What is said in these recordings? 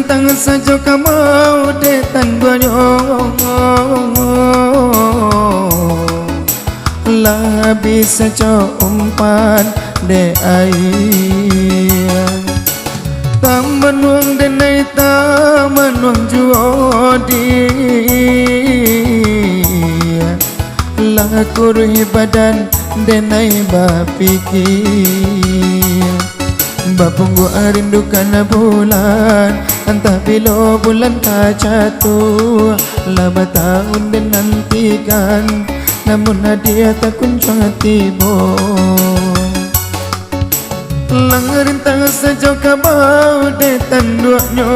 rintang saja kamau detan banyak lah bisa umpan de air taman wang denai taman wang juodi lah kurhi badan denai bapikir bapunggu rindukan bulan entah bila bulan tak jatuh lama tahun dan nantikan namun hadiah tak kunjung tiba lang rintang sejauh kabau detan duanya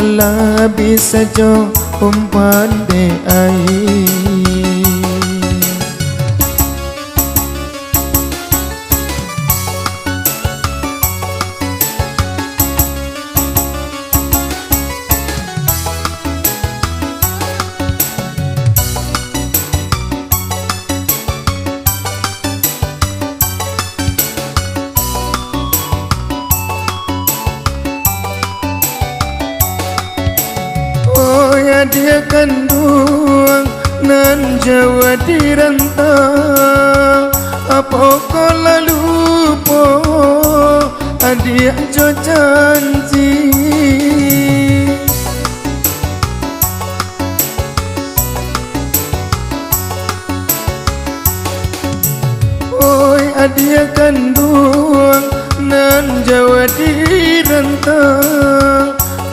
lah bisa jo umpan de air dia kandung nan Jawa dirantau apa kau lalu po adia jo janji oi adia kandung nan Jawa dirantau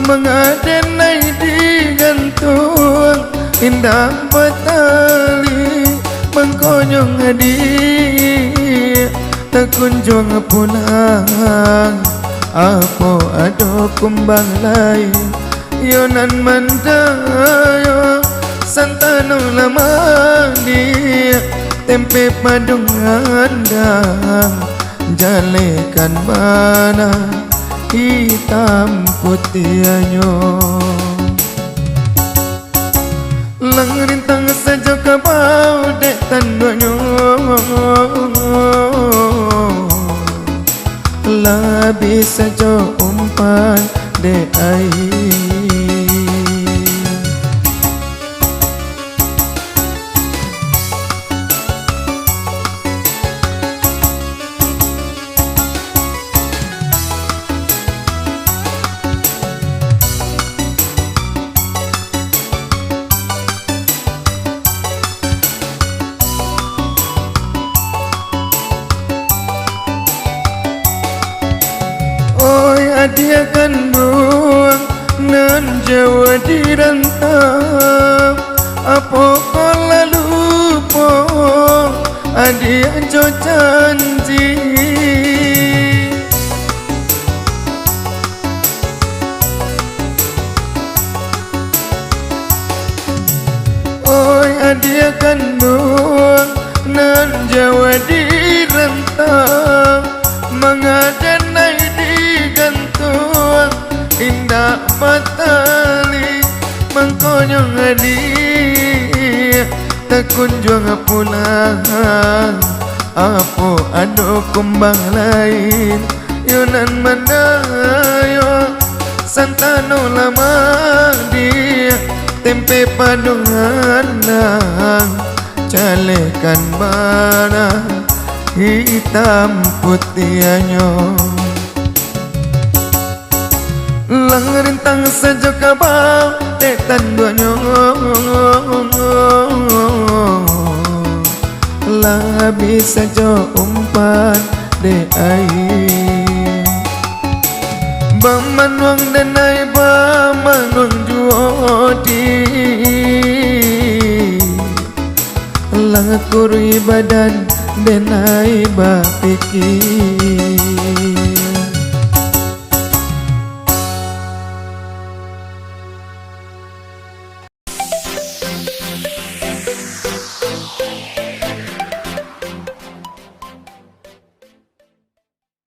mengadenai digantung indah batali mengkonyong hadiah tak kunjung pulang apa ada kumbang lain yonan mandayo santano lama dia tempe padung andang jalekan mana hitam putihnya lang rintang saja kabau detan duanya lah bisa jo umpan de air dia kandung nan Jawa dirantau apa kau lalu po adia jo janji oi adia kandung nan Jawa dirantau mengadenai digantung indah batali mengkonyong hadiah tak kunjung pulang apa ada kumbang lain yonan mandayo santano lama dia tempe padung andang jalekan mana hitam putihnya lang rintang saja kabau detan duanya lah bisa jo umpan de air bamanwang denai bamanwang juodi lang kuri badan denai bapikir